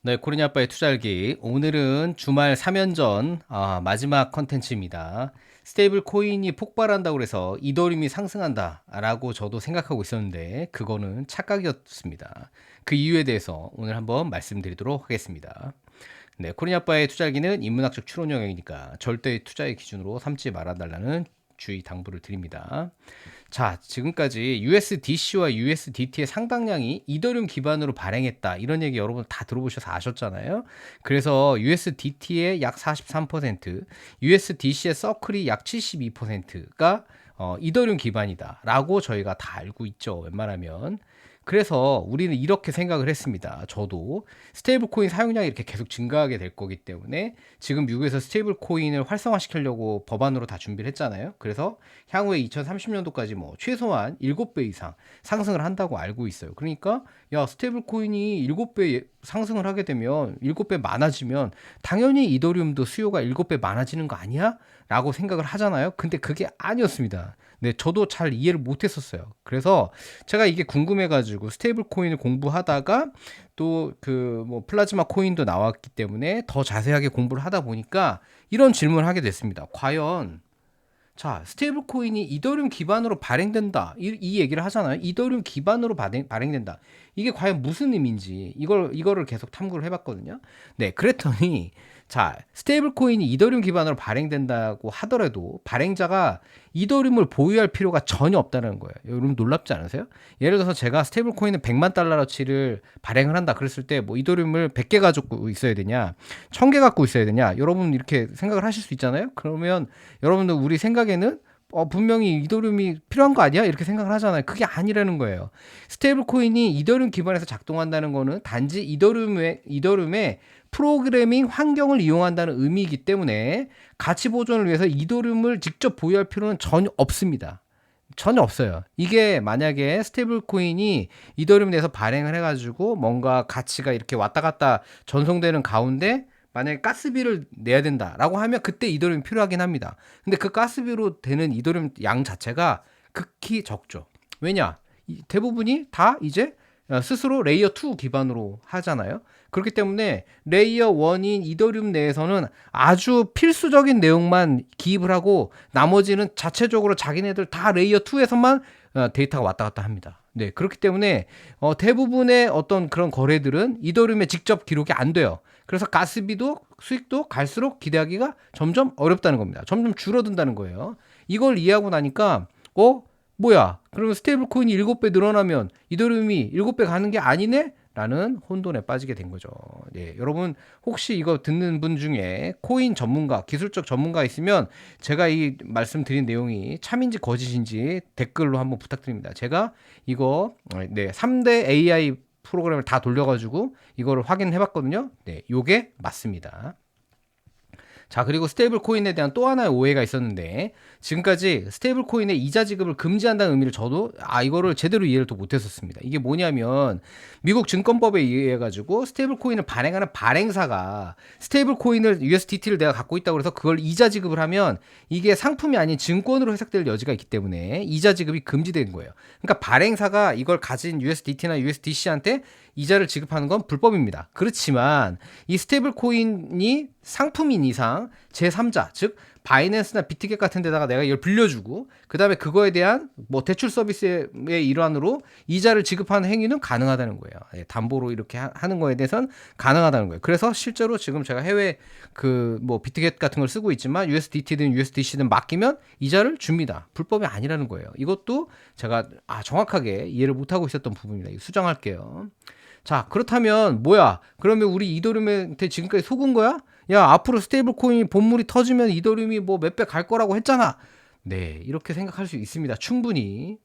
네, 코리니 아빠의 투자알기. 오늘은 주말 3연전 마지막 컨텐츠입니다. 스테이블 코인이 폭발한다고 그래서 이더리움이 상승한다라고 저도 생각하고 있었는데 그거는 착각이었습니다. 그 이유에 대해서 오늘 한번 말씀드리도록 하겠습니다. 네, 코리니 아빠의 투자알기는 인문학적 추론 영역이니까 절대 투자의 기준으로 삼지 말아달라는 주의 당부를 드립니다. 자, 지금까지 USDC와 USDT의 상당량이 이더리움 기반으로 발행했다. 이런 얘기 여러분 다 들어보셔서 아셨잖아요. 그래서 USDT의 약 43%, USDC의 서클이 약 72%가 이더리움 기반이다라고 저희가 다 알고 있죠. 웬만하면. 그래서 우리는 이렇게 생각을 했습니다. 저도 스테이블 코인 사용량이 이렇게 계속 증가하게 될 거기 때문에 지금 미국에서 스테이블 코인을 활성화시키려고 법안으로 다 준비를 했잖아요. 그래서 향후에 2030년도까지 뭐 최소한 7배 이상 상승을 한다고 알고 있어요. 그러니까 야, 스테이블 코인이 7배 상승을 하게 되면 7배 많아지면 당연히 이더리움도 수요가 7배 많아지는 거 아니야? 라고 생각을 하잖아요. 근데 그게 아니었습니다. 네, 저도 잘 이해를 못 했었어요. 그래서 제가 이게 궁금해가지고 스테이블 코인을 공부하다가 또 그 뭐 플라즈마 코인도 나왔기 때문에 더 자세하게 공부를 하다 보니까 이런 질문을 하게 됐습니다. 과연 자, 스테이블 코인이 이더리움 기반으로 발행된다. 이 얘기를 하잖아요. 이더리움 기반으로 발행된다. 이게 과연 무슨 의미인지 이거를 계속 탐구를 해봤거든요. 네, 그랬더니 자, 스테이블 코인이 이더리움 기반으로 발행된다고 하더라도 발행자가 이더리움을 보유할 필요가 전혀 없다는 거예요. 여러분 놀랍지 않으세요? 예를 들어서 제가 스테이블 코인을 100만 달러어치를 발행을 한다 그랬을 때 뭐 이더리움을 100개 가지고 있어야 되냐, 1000개 갖고 있어야 되냐, 여러분 이렇게 생각을 하실 수 있잖아요. 그러면 여러분들 우리 생각에는 분명히 이더리움이 필요한 거 아니야? 이렇게 생각을 하잖아요. 그게 아니라는 거예요. 스테이블 코인이 이더리움 기반에서 작동한다는 거는 단지 이더리움의 프로그래밍 환경을 이용한다는 의미이기 때문에 가치 보존을 위해서 이더리움을 직접 보유할 필요는 전혀 없습니다. 전혀 없어요. 이게 만약에 스테이블 코인이 이더리움 내에서 발행을 해가지고 뭔가 가치가 이렇게 왔다 갔다 전송되는 가운데 만약에 가스비를 내야 된다라고 하면 그때 이더리움이 필요하긴 합니다. 근데 그 가스비로 되는 이더리움 양 자체가 극히 적죠. 왜냐? 대부분이 다 이제 스스로 레이어 2 기반으로 하잖아요. 그렇기 때문에 레이어 1인 이더리움 내에서는 아주 필수적인 내용만 기입을 하고 나머지는 자체적으로 자기네들 다 레이어 2에서만 데이터가 왔다 갔다 합니다. 네, 그렇기 때문에 대부분의 어떤 그런 거래들은 이더리움에 직접 기록이 안 돼요. 그래서 가스비도 수익도 갈수록 기대하기가 점점 어렵다는 겁니다. 점점 줄어든다는 거예요. 이걸 이해하고 나니까 뭐야? 그러면 스테이블 코인이 7배 늘어나면 이더리움이 7배 가는 게 아니네? 라는 혼돈에 빠지게 된 거죠. 네, 여러분 혹시 이거 듣는 분 중에 코인 전문가, 기술적 전문가 있으면 제가 이 말씀드린 내용이 참인지 거짓인지 댓글로 한번 부탁드립니다. 제가 이거 3대 AI 프로그램을 다 돌려가지고 이거를 확인해 봤거든요. 네, 요게 맞습니다. 자, 그리고 스테이블 코인에 대한 또 하나의 오해가 있었는데 지금까지 스테이블 코인의 이자 지급을 금지한다는 의미를 저도 이거를 제대로 이해를 또 못했었습니다. 이게 뭐냐면 미국 증권법에 의해 가지고 스테이블 코인을 발행하는 발행사가 스테이블 코인을 USDT를 내가 갖고 있다고 해서 그걸 이자 지급을 하면 이게 상품이 아닌 증권으로 해석될 여지가 있기 때문에 이자 지급이 금지된 거예요. 그러니까 발행사가 이걸 가진 USDT나 USDC한테 이자를 지급하는 건 불법입니다. 그렇지만 이 스테이블 코인이 상품인 이상 제3자, 즉 바이낸스나 비트겟 같은 데다가 내가 이걸 빌려주고 그다음에 그거에 대한 뭐 대출 서비스의 일환으로 이자를 지급하는 행위는 가능하다는 거예요. 담보로 이렇게 하는 거에 대해서는 가능하다는 거예요. 그래서 실제로 지금 제가 해외 그 뭐 비트겟 같은 걸 쓰고 있지만 USDT든 USDC든 맡기면 이자를 줍니다. 불법이 아니라는 거예요. 이것도 제가 정확하게 이해를 못하고 있었던 부분입니다. 수정할게요. 자, 그렇다면 뭐야? 그러면 우리 이더리움한테 지금까지 속은 거야? 야, 앞으로 스테이블 코인 본물이 터지면 이더리움이 뭐 몇 배 갈 거라고 했잖아. 네, 이렇게 생각할 수 있습니다. 충분히.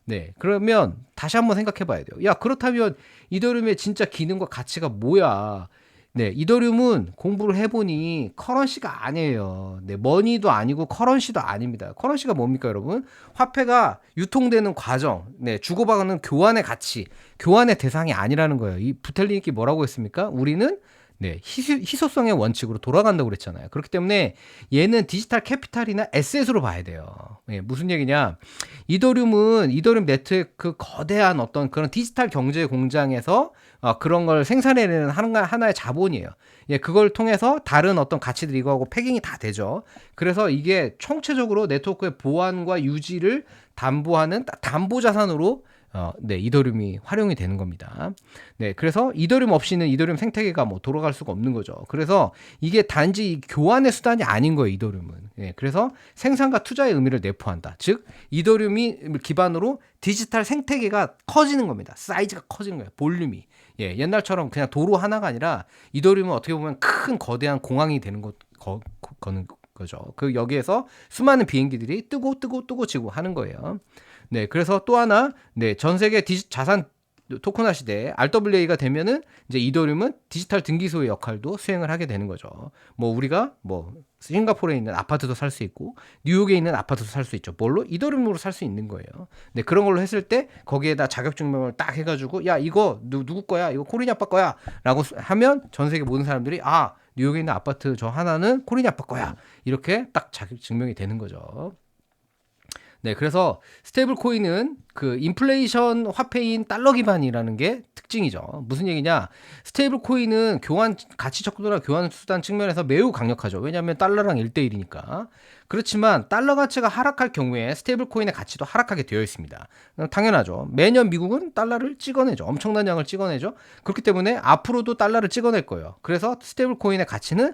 네, 그러면 다시 한번 생각해 봐야 돼요. 야, 그렇다면 이더리움의 진짜 기능과 가치가 뭐야? 네, 이더리움은 공부를 해보니 커런시가 아니에요. 네, 머니도 아니고 커런시도 아닙니다. 커런시가 뭡니까, 여러분? 화폐가 유통되는 과정, 네, 주고받는 교환의 가치, 교환의 대상이 아니라는 거예요. 이 부텔리니키 뭐라고 했습니까? 우리는 네, 희소성의 원칙으로 돌아간다고 그랬잖아요. 그렇기 때문에 얘는 디지털 캐피탈이나 에셋으로 봐야 돼요. 예, 무슨 얘기냐? 이더리움 네트워크 거대한 어떤 그런 디지털 경제 공장에서 그런 걸 생산해내는 하나의 자본이에요. 예, 그걸 통해서 다른 어떤 가치들이 이거하고 패깅이 다 되죠. 그래서 이게 총체적으로 네트워크의 보안과 유지를 담보하는 담보 자산으로 네, 이더리움이 활용이 되는 겁니다. 네, 그래서 이더리움 없이는 이더리움 생태계가 뭐 돌아갈 수가 없는 거죠. 그래서 이게 단지 교환의 수단이 아닌 거예요, 이더리움은. 네, 그래서 생산과 투자의 의미를 내포한다. 즉, 이더리움이 기반으로 디지털 생태계가 커지는 겁니다. 사이즈가 커지는 거예요, 볼륨이. 예, 옛날처럼 그냥 도로 하나가 아니라 이더리움은 어떻게 보면 큰 거대한 공항이 되는 거는 거죠. 그 여기에서 수많은 비행기들이 뜨고 지고 하는 거예요. 네, 그래서 또 하나, 네, 전 세계 자산 토큰화 시대에 RWA가 되면은 이제 이더리움은 디지털 등기소의 역할도 수행을 하게 되는 거죠. 뭐 우리가 뭐 싱가포르에 있는 아파트도 살 수 있고 뉴욕에 있는 아파트도 살 수 있죠. 뭘로? 이더리움으로 살 수 있는 거예요. 네, 그런 걸로 했을 때 거기에다 자격증명을 딱 해가지고 야 이거 누구 거야? 이거 코리니 아빠 거야?라고 하면 전 세계 모든 사람들이 뉴욕에 있는 아파트 저 하나는 코리니 아빠 거야. 이렇게 딱 자격증명이 되는 거죠. 네, 그래서 스테이블 코인은 그 인플레이션 화폐인 달러 기반이라는 게 특징이죠. 무슨 얘기냐? 스테이블 코인은 가치 척도나 교환 수단 측면에서 매우 강력하죠. 왜냐하면 달러랑 1대1이니까. 그렇지만 달러 가치가 하락할 경우에 스테이블 코인의 가치도 하락하게 되어 있습니다. 당연하죠. 매년 미국은 달러를 찍어내죠. 엄청난 양을 찍어내죠. 그렇기 때문에 앞으로도 달러를 찍어낼 거예요. 그래서 스테이블 코인의 가치는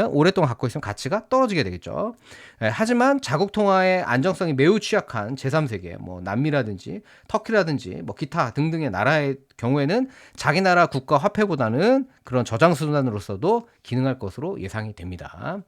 오랫동안 갖고 있으면 가치가 떨어지게 되겠죠. 하지만 자국 통화의 안정성이 매우 취약한 제3세계, 뭐 남미라든지 터키라든지 뭐 기타 등등의 나라의 경우에는 자기 나라 국가 화폐보다는 그런 저장 수단으로서도 기능할 것으로 예상이 됩니다.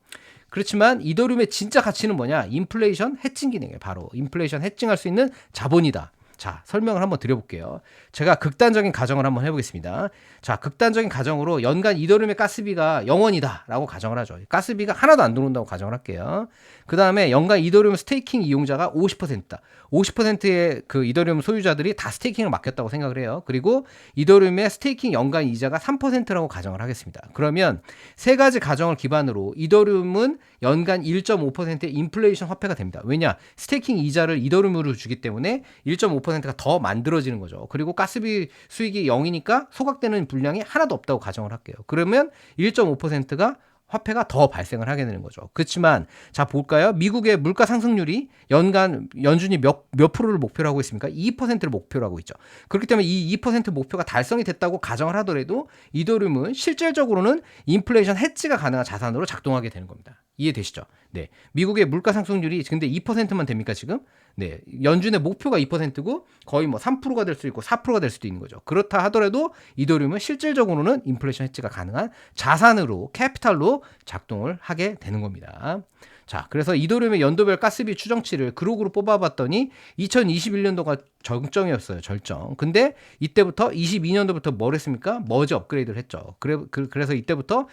그렇지만 이더리움의 진짜 가치는 뭐냐? 인플레이션 해칭 기능이에요. 바로 인플레이션 해칭할 수 있는 자본이다. 자, 설명을 한번 드려볼게요. 제가 극단적인 가정을 한번 해보겠습니다. 자, 극단적인 가정으로 연간 이더리움의 가스비가 0원이다 라고 가정을 하죠. 가스비가 하나도 안 들어온다고 가정을 할게요. 그 다음에 연간 이더리움 스테이킹 이용자가 50%다. 50%의 그 이더리움 소유자들이 다 스테이킹을 맡겼다고 생각을 해요. 그리고 이더리움의 스테이킹 연간 이자가 3%라고 가정을 하겠습니다. 그러면 세 가지 가정을 기반으로 이더리움은 연간 1.5%의 인플레이션 화폐가 됩니다. 왜냐? 스테이킹 이자를 이더리움으로 주기 때문에 1.5%가 더 만들어지는 거죠. 그리고 가스비 수익이 0이니까 소각되는 분량이 하나도 없다고 가정을 할게요. 그러면 1.5%가 화폐가 더 발생을 하게 되는 거죠. 그렇지만 자 볼까요? 미국의 물가 상승률이 연준이 몇 프로를 목표로 하고 있습니까? 2%를 목표로 하고 있죠. 그렇기 때문에 이 2% 목표가 달성이 됐다고 가정을 하더라도 이더리움은 실질적으로는 인플레이션 해지가 가능한 자산으로 작동하게 되는 겁니다. 이해되시죠? 네. 미국의 물가 상승률이 근데 2%만 됩니까, 지금? 네. 연준의 목표가 2%고 거의 뭐 3%가 될 수 있고 4%가 될 수도 있는 거죠. 그렇다 하더라도 이더리움은 실질적으로는 인플레이션 해지가 가능한 자산으로, 캐피탈로 작동을 하게 되는 겁니다. 자, 그래서 이더리움의 연도별 가스비 추정치를 그룹으로 뽑아봤더니 2021년도가 절정이었어요. 절정. 근데 이때부터 22년도부터 뭘 했습니까? 머지 업그레이드를 했죠. 그래서 이때부터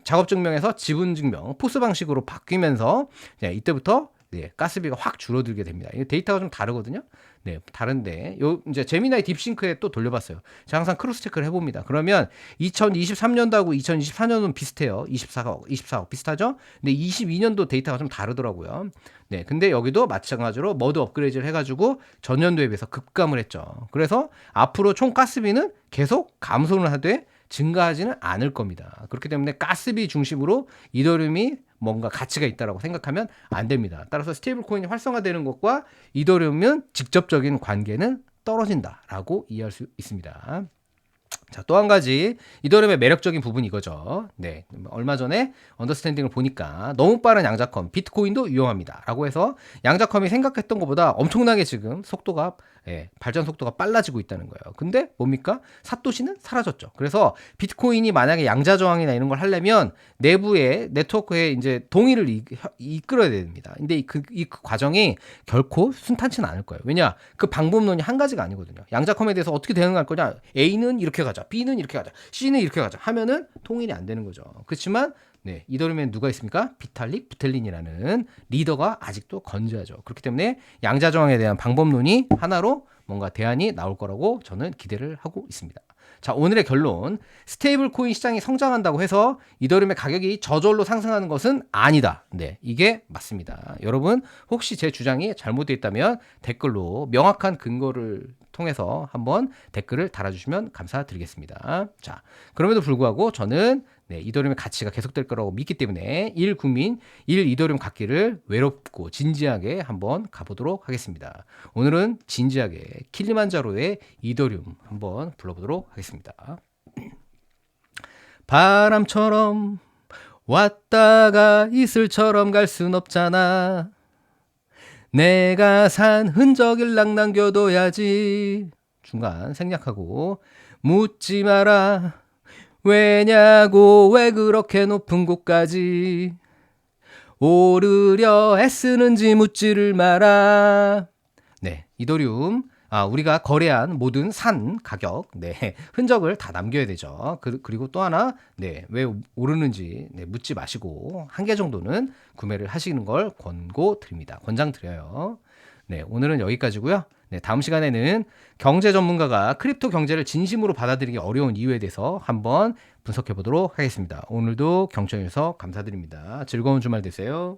작업증명에서 지분증명, 포스 방식으로 바뀌면서 이때부터 가스비가 확 줄어들게 됩니다. 이 데이터가 좀 다르거든요. 네, 다른데 이제 제미나이 딥싱크에 또 돌려봤어요. 제가 항상 크로스 체크를 해봅니다. 그러면 2023년도하고 2024년도는 비슷해요. 24억 비슷하죠? 근데 22년도 데이터가 좀 다르더라고요. 네, 근데 여기도 마찬가지로 머드 업그레이드를 해가지고 전년도에 비해서 급감을 했죠. 그래서 앞으로 총 가스비는 계속 감소를 하되 증가하지는 않을 겁니다. 그렇기 때문에 가스비 중심으로 이더리움이 뭔가 가치가 있다라고 생각하면 안 됩니다. 따라서 스테이블 코인이 활성화되는 것과 이더리움은 직접적인 관계는 떨어진다라고 이해할 수 있습니다. 자, 또 한 가지 이더리움의 매력적인 부분이 이거죠. 네, 얼마 전에 언더스탠딩을 보니까 너무 빠른 양자컴, 비트코인도 위험합니다 라고 해서 양자컴이 생각했던 것보다 엄청나게 지금 발전 속도가 빨라지고 있다는 거예요. 근데 뭡니까? 사토시는 사라졌죠. 그래서 비트코인이 만약에 양자 저항이나 이런 걸 하려면 내부의 네트워크에 이제 동의를 이끌어야 됩니다. 근데 이 과정이 결코 순탄치는 않을 거예요. 왜냐? 그 방법론이 한 가지가 아니거든요. 양자컴에 대해서 어떻게 대응할 거냐? A는 이렇게 가자, B는 이렇게 가자, C는 이렇게 가자 하면은 통일이 안 되는 거죠. 그렇지만 이더리움엔 누가 있습니까? 비탈릭 부텔린이라는 리더가 아직도 건재하죠. 그렇기 때문에 양자 저항에 대한 방법론이 하나로 뭔가 대안이 나올 거라고 저는 기대를 하고 있습니다. 자, 오늘의 결론. 스테이블 코인 시장이 성장한다고 해서 이더리움의 가격이 저절로 상승하는 것은 아니다. 네, 이게 맞습니다. 여러분, 혹시 제 주장이 잘못되어 있다면 댓글로 명확한 근거를 통해서 한번 댓글을 달아주시면 감사드리겠습니다. 자, 그럼에도 불구하고 저는 이더리움의 가치가 계속될 거라고 믿기 때문에 1국민 1이더리움 갖기를 외롭고 진지하게 한번 가보도록 하겠습니다. 오늘은 진지하게 킬리만자로의 이더리움 한번 불러보도록 하겠습니다. 바람처럼 왔다가 이슬처럼 갈 순 없잖아. 내가 산 흔적일랑 남겨둬야지. 중간 생략하고 묻지 마라. 왜냐고 왜 그렇게 높은 곳까지 오르려 애쓰는지 묻지를 마라. 네, 이더리움 우리가 거래한 모든 산 가격 흔적을 다 남겨야 되죠. 그리고 또 하나 왜 오르는지 묻지 마시고 한 개 정도는 구매를 하시는 걸 권고드립니다. 권장드려요. 오늘은 여기까지고요. 다음 시간에는 경제 전문가가 크립토 경제를 진심으로 받아들이기 어려운 이유에 대해서 한번 분석해 보도록 하겠습니다. 오늘도 경청해 주셔서 감사드립니다. 즐거운 주말 되세요.